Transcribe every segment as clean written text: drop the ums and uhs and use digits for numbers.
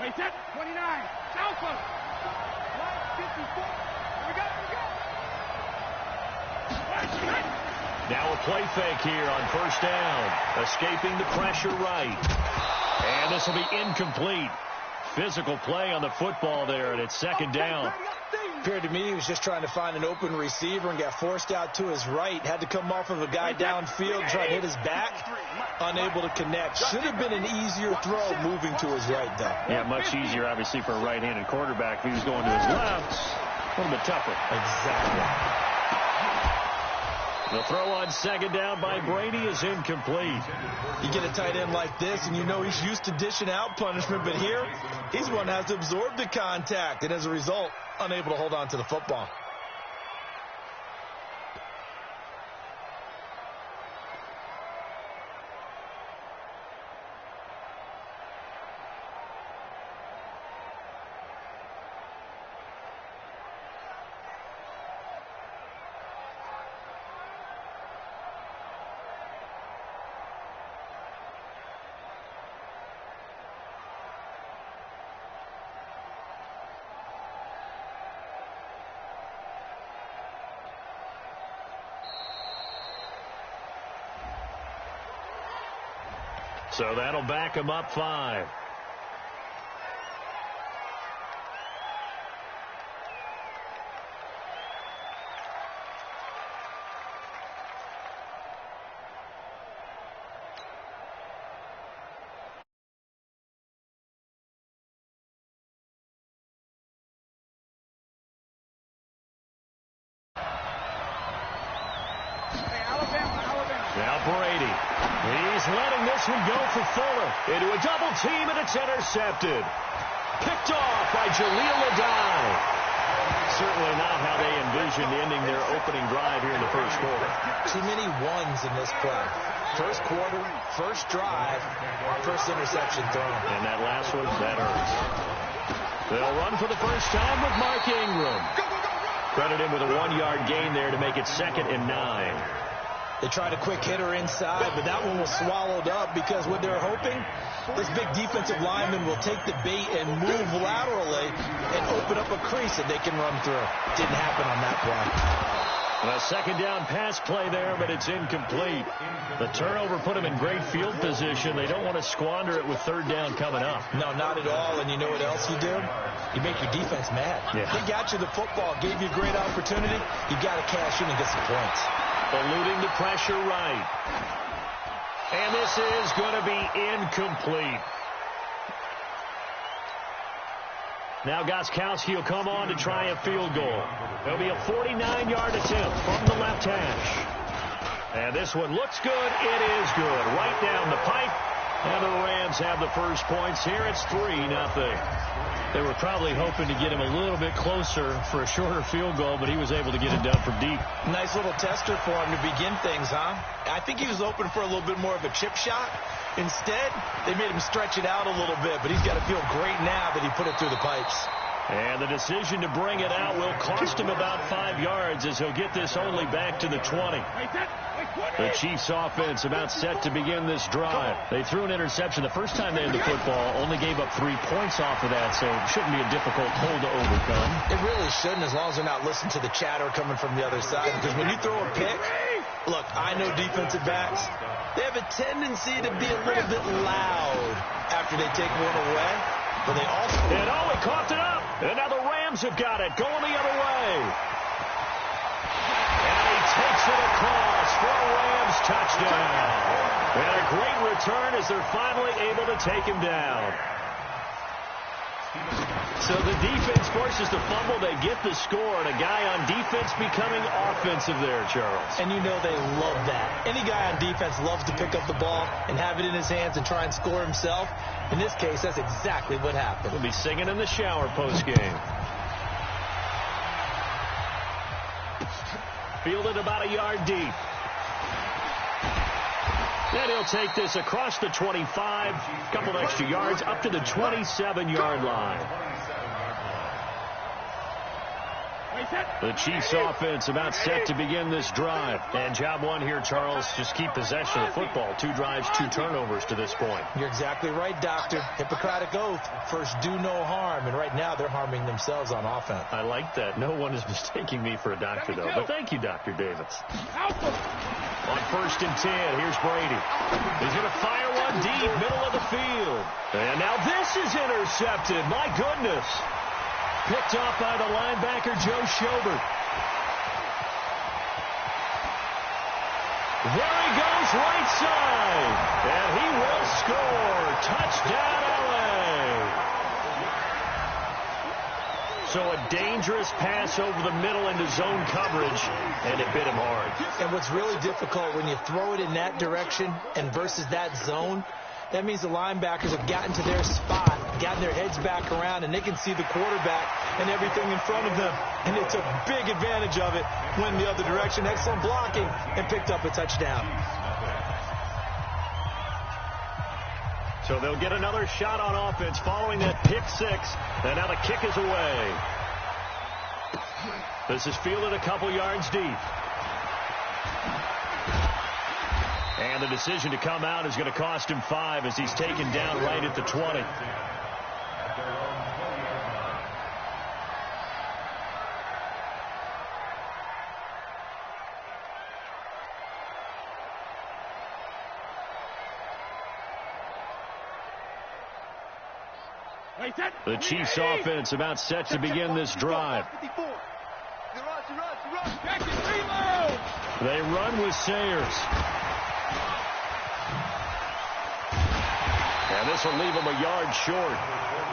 Wait, set. 29. Alpha. 54. We go. Now a play fake here on first down. Escaping the pressure right. And this will be incomplete. Physical play on the football there, and it's second down. Appeared to me he was just trying to find an open receiver and got forced out to his right. Had to come off of a guy downfield, try to hit his back. Unable to connect. Should have been an easier throw moving to his right, though. Yeah, much easier, obviously, for a right-handed quarterback. If he was going to his left, a little bit tougher. Exactly. The throw on second down by Brady is incomplete. You get a tight end like this, and you know he's used to dishing out punishment, but here, he's one that has to absorb the contact, and as a result, unable to hold on to the football. So that'll back him up 5. Now Brady. He's letting this one go for Fuller. Into a double team, and it's intercepted. Picked off by Jaleel Adai. Certainly not how they envisioned ending their opening drive here in the first quarter. Too many ones in this play. First quarter, first drive, first interception thrown. And that last one, that hurts. They'll run for the first time with Mark Ingram. Credit him with a 1-yard gain there to make it 2nd and 9. They tried a quick hitter inside, but that one was swallowed up because what they're hoping, this big defensive lineman will take the bait and move laterally and open up a crease that they can run through. Didn't happen on that play. A second down pass play there, but it's incomplete. The turnover put them in great field position. They don't want to squander it with third down coming up. No, not at all. And you know what else you do? You make your defense mad. Yeah. They got you the football, gave you a great opportunity. You got to cash in and get some points. Eluding the pressure right. And this is going to be incomplete. Now Gostkowski will come on to try a field goal. It'll be a 49-yard attempt from the left hash. And this one looks good. It is good. Right down the pipe. And the Rams have the first points here. It's 3-0. They were probably hoping to get him a little bit closer for a shorter field goal, but he was able to get it done from deep. Nice little tester for him to begin things, huh? I think he was open for a little bit more of a chip shot. Instead, they made him stretch it out a little bit, but he's got to feel great now that he put it through the pipes. And the decision to bring it out will cost him about 5 yards as he'll get this only back to the 20. The Chiefs offense about set to begin this drive. They threw an interception the first time they had the football, only gave up 3 points off of that, so it shouldn't be a difficult hole to overcome. It really shouldn't, as long as they're not listening to the chatter coming from the other side, because when you throw a pick, look, I know defensive backs, they have a tendency to be a little bit loud after they take one away. But they also... And he coughed it up. And now the Rams have got it. Going the other way. And he takes it across for a Rams touchdown. And a great return as they're finally able to take him down. So the defense forces the fumble. They get the score, and a guy on defense becoming offensive there, Charles. And you know they love that. Any guy on defense loves to pick up the ball and have it in his hands and try and score himself. In this case, that's exactly what happened. We'll be singing in the shower post-game. Fielded about a yard deep. And he'll take this across the 25, a couple extra yards, up to the 27-yard line. The Chiefs offense about set to begin this drive. And job one here, Charles, just keep possession of the football. 2 drives, 2 turnovers to this point. You're exactly right, Doctor. Hippocratic oath. First, do no harm. And right now, they're harming themselves on offense. I like that. No one is mistaking me for a doctor, though. But thank you, Dr. Davis. On 1st and 10, here's Brady. He's going to fire one deep, middle of the field. And now this is intercepted. My goodness. Picked off by the linebacker, Joe Schobert. There he goes, right side. And he will score. Touchdown, LA. So a dangerous pass over the middle into zone coverage, and it bit him hard. And what's really difficult when you throw it in that direction and versus that zone, that means the linebackers have gotten to their spot, gotten their heads back around, and they can see the quarterback and everything in front of them. And they took big advantage of it, went the other direction, excellent blocking, and picked up a touchdown. So they'll get another shot on offense following that pick 6. And now the kick is away. This is fielded a couple yards deep. And the decision to come out is going to cost him 5 as he's taken down right at the 20. The Chiefs offense about set to begin this drive. They run with Sayers. And this will leave them a yard short.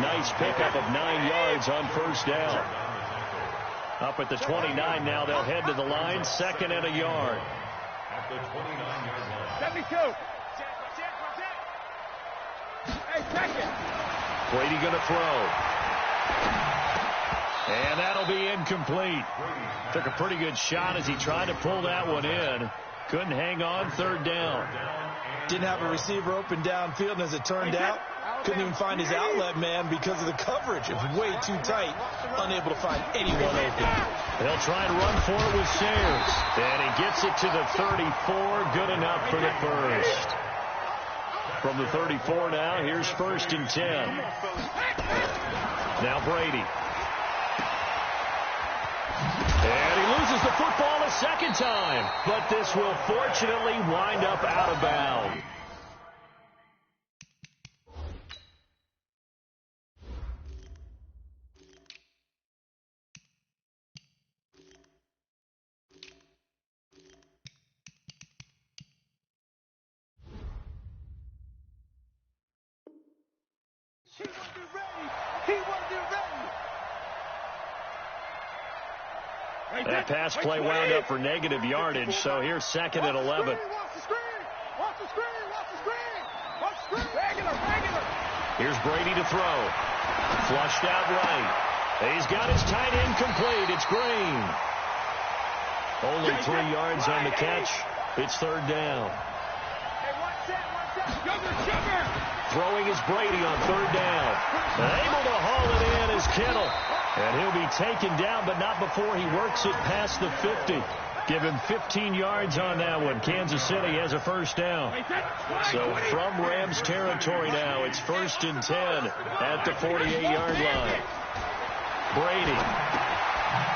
Nice pickup of 9 yards on 1st down. Up at the 29 now, they'll head to the line. 2nd and a yard. At the 29-yard line. 72. Hey, 2nd. Brady going to throw. And that'll be incomplete. Took a pretty good shot as he tried to pull that one in. Couldn't hang on. 3rd down. Didn't have a receiver open downfield, and as it turned out, couldn't even find his outlet man because of the coverage. It was way too tight, unable to find anyone open. They'll try and run for it with Sayers. And he gets it to the 34. Good enough for the first. From the 34 now, here's 1st and 10. Now Brady. And he loses the football a 2nd time. But this will fortunately wind up out of bounds. That pass play wound up for negative yardage, so here's 2nd and 11. Here's Brady to throw. Flushed out right. He's got his tight end complete. It's Green. Only 3 yards on the catch. It's 3rd down. Throwing is Brady on 3rd down. Able to haul it in is Kittle. And he'll be taken down, but not before he works it past the 50. Give him 15 yards on that one. Kansas City has a 1st down. So from Rams territory now, it's 1st and 10 at the 48-yard line. Brady.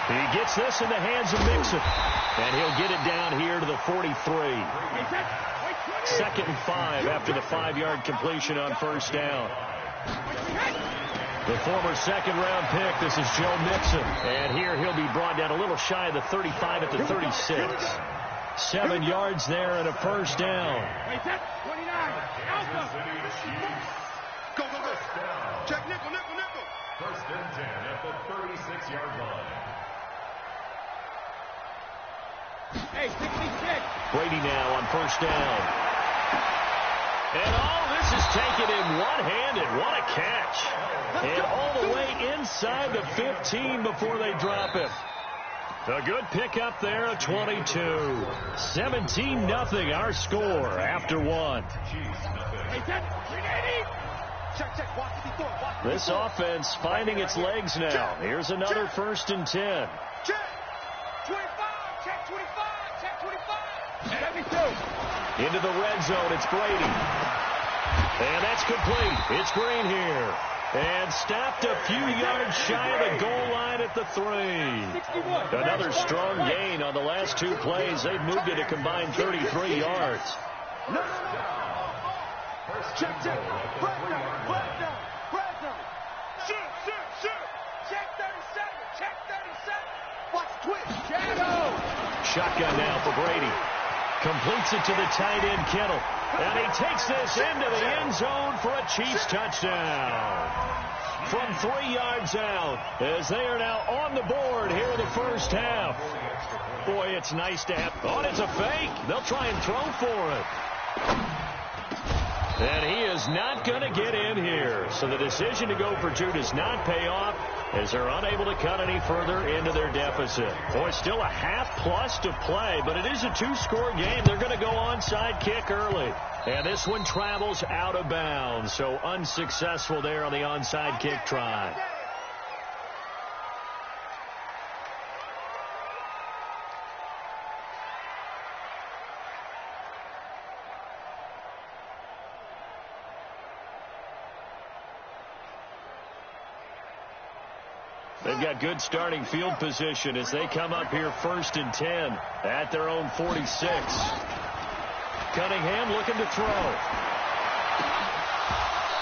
He gets this in the hands of Mixon. And he'll get it down here to the 43. 2nd and 5 after the 5-yard completion on 1st down. The former 2nd-round pick, this is Joe Mixon. And here he'll be brought down a little shy of the 35 at the 36. 7 yards there and a 1st down. Go. Check nickel. 1st and 10 at the 36-yard line. Hey, 66. Brady now on 1st down. And all this is taken in one-handed. What a catch. And all the way inside the 15 before they drop it. A good pickup there at 22. 17-0 our score after 1. This offense finding its legs now. Here's another 1st and 10. Into the red zone, it's Brady. And that's complete. It's Green here. And stopped a few yards shy of the goal line at the 3. Another strong gain on the last 2 plays. They've moved it a combined 33 yards. Check. Press down. Shoot. Check 37. Watch twitch. Shadow. Shotgun now for Brady. Completes it to the tight end, Kittle. And he takes this into the end zone for a Chiefs touchdown. From 3 yards out, as they are now on the board here in the first half. Boy, it's nice to have. Oh, it's a fake. They'll try and throw for it. And he is not going to get in here. So the decision to go for 2 does not pay off, as they're unable to cut any further into their deficit. Boy, still a half-plus to play, but it is a 2-score game. They're going to go onside kick early. And this one travels out of bounds, so unsuccessful there on the onside kick try. They've got good starting field position as they come up here 1st and 10 at their own 46. Cunningham looking to throw.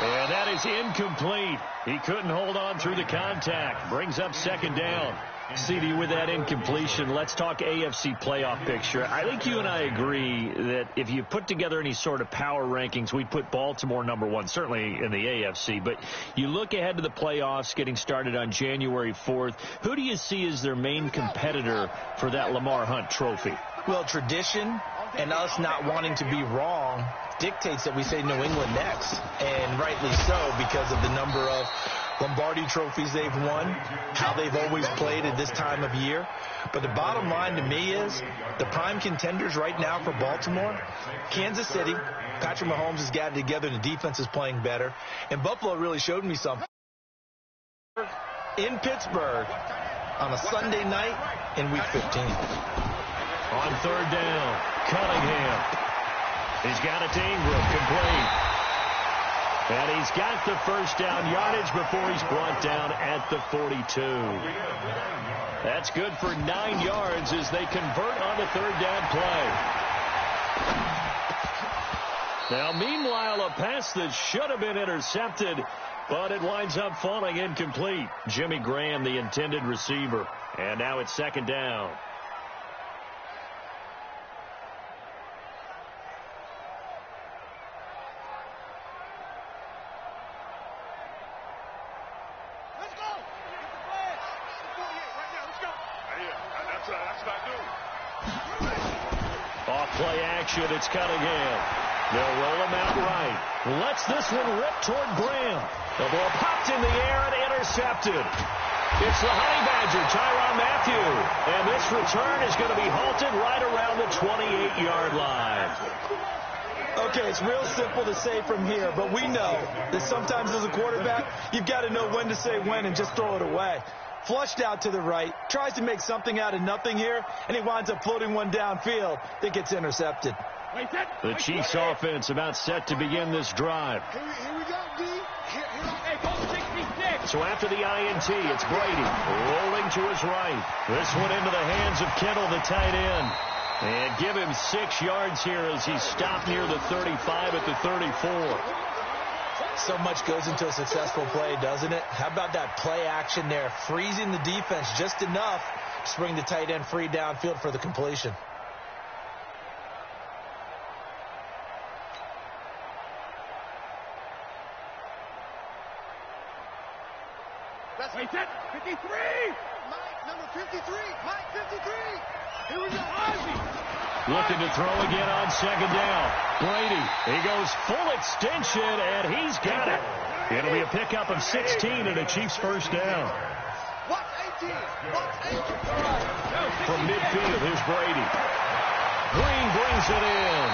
And that is incomplete. He couldn't hold on through the contact. Brings up 2nd down. CD, with that incompletion, let's talk AFC playoff picture. I think you and I agree that if you put together any sort of power rankings, we'd put Baltimore #1, certainly in the AFC. But you look ahead to the playoffs getting started on January 4th. Who do you see as their main competitor for that Lamar Hunt trophy? Well, tradition and us not wanting to be wrong dictates that we say New England next. And rightly so, because of the number of Lombardi trophies they've won, how they've always played at this time of year. But the bottom line to me is the prime contenders right now for Baltimore, Kansas City. Patrick Mahomes has gotten together. The defense is playing better. And Buffalo really showed me something. In Pittsburgh on a Sunday night in Week 15. On 3rd down, Cunningham. He's got it to Ingram, complete. And he's got the 1st down yardage before he's brought down at the 42. That's good for 9 yards as they convert on the 3rd down play. Now, meanwhile, a pass that should have been intercepted, but it winds up falling incomplete. Jimmy Graham, the intended receiver. And now it's 2nd down. Off-play action, it's Cunningham. They'll roll him out right. Lets this one rip toward Graham. The ball popped in the air and intercepted. It's the Honey Badger, Tyrann Mathieu. And this return is going to be halted right around the 28-yard line. Okay, it's real simple to say from here, but we know that sometimes as a quarterback, you've got to know when to say when and just throw it away. Flushed out to the right, tries to make something out of nothing here, and he winds up floating one downfield that gets intercepted. The Chiefs offense about set to begin this drive. Here we go, D. Hey, go 66. So after the INT, it's Brady rolling to his right. This one into the hands of Kittle, the tight end. And give him 6 yards here as he stopped near the 35 at the 34. So much goes into a successful play, doesn't it? How about that play action there? Freezing the defense just enough to bring the tight end free downfield for the completion. That's 53. Mike, number 53. Mike, 53. Here we go, Ozzie. Looking to throw again on 2nd down. Brady, he goes full extension, and he's got it. It'll be a pickup of 16 and a Chiefs 1st down. Watch 18. Watch 18. From midfield, here's Brady. Green brings it in.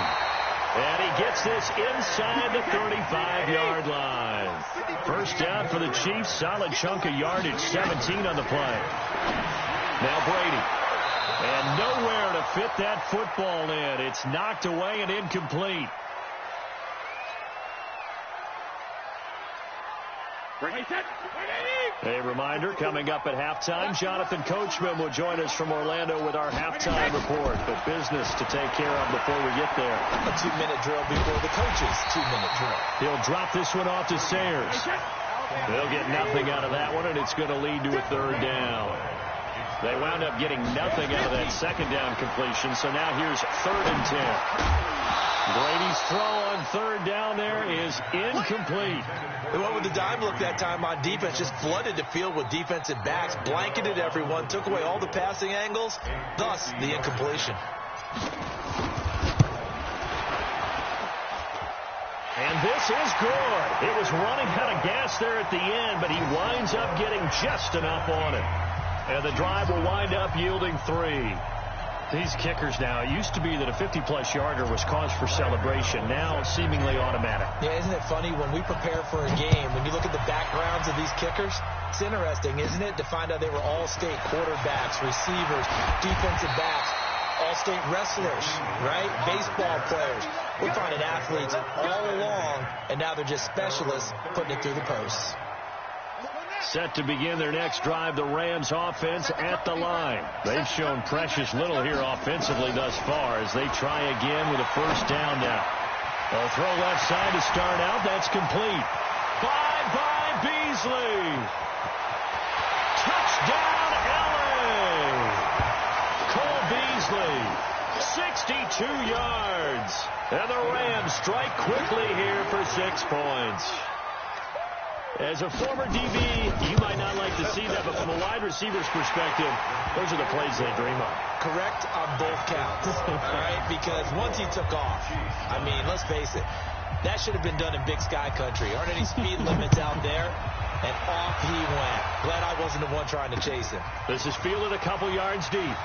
And he gets this inside the 35-yard line. 1st down for the Chiefs. Solid chunk of yardage, 17 on the play. Now Brady. And nowhere to fit that football in. It's knocked away and incomplete. A reminder, coming up at halftime, Jonathan Coachman will join us from Orlando with our halftime report. But business to take care of before we get there. A 2-minute drill before the coach's 2-minute drill. He'll drop this one off to Sayers. They'll get nothing out of that one, and it's going to lead to a third down. They wound up getting nothing out of that second down completion, so now here's 3rd and 10. Brady's throw on third down there is incomplete. They went with the dime look that time on defense, just flooded the field with defensive backs, blanketed everyone, took away all the passing angles, thus the incompletion. And this is good. It was running out of gas there at the end, but he winds up getting just enough on it. And the drive will wind up yielding 3. These kickers now, it used to be that a 50-plus yarder was cause for celebration. Now seemingly automatic. Yeah, isn't it funny when we prepare for a game, when you look at the backgrounds of these kickers, it's interesting, isn't it, to find out they were all-state quarterbacks, receivers, defensive backs, all-state wrestlers, right? Baseball players. We're finding athletes all along, and now they're just specialists putting it through the posts. Set to begin their next drive, the Rams offense at the line. They've shown precious little here offensively thus far as they try again with a first down now. They'll throw left side to start out. That's complete. Bye-bye, Beasley. Touchdown, LA. Cole Beasley, 62 yards. And the Rams strike quickly here for 6 points. As a former DB, you might not like to see that, but from a wide receiver's perspective, those are the plays they dream of. Correct on both counts, all right? Because once he took off, I mean, let's face it, that should have been done in Big Sky country. Aren't any speed limits out there? And off he went. Glad I wasn't the one trying to chase him. This is fielded a couple yards deep.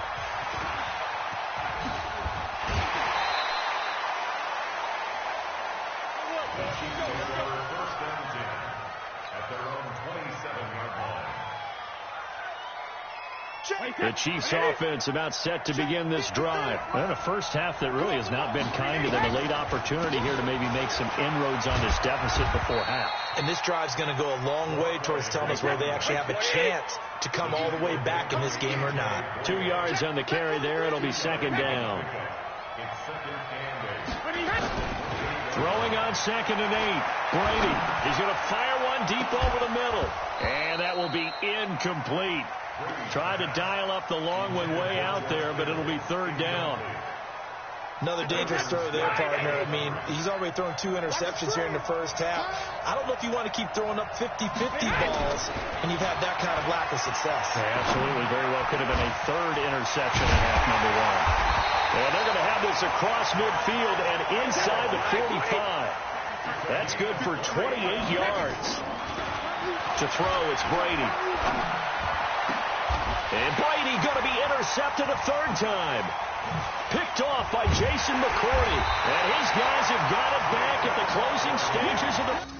The Chiefs offense about set to begin this drive. And a first half that really has not been kind to them. A late opportunity here to maybe make some inroads on this deficit before half. And this drive's going to go a long way towards telling us whether they actually have a chance to come all the way back in this game or not. 2 yards on the carry there. It'll be second down. Throwing on 2nd and 8. Brady. He's going to fire one deep over the middle. And that will be incomplete. Tried to dial up the long one way out there, but it'll be 3rd down. Another dangerous throw there, partner. I mean, he's already thrown 2 interceptions here in the first half. I don't know if you want to keep throwing up 50-50 balls, and you've had that kind of lack of success. Yeah, absolutely. Very well could have been a 3rd interception in half number 1. And they're going to have this across midfield and inside the 45. That's good for 28 yards. To throw, it's Brady. And Brady going to be intercepted a 3rd time. Picked off by Jason McCourty. And his guys have got it back at the closing stages of the...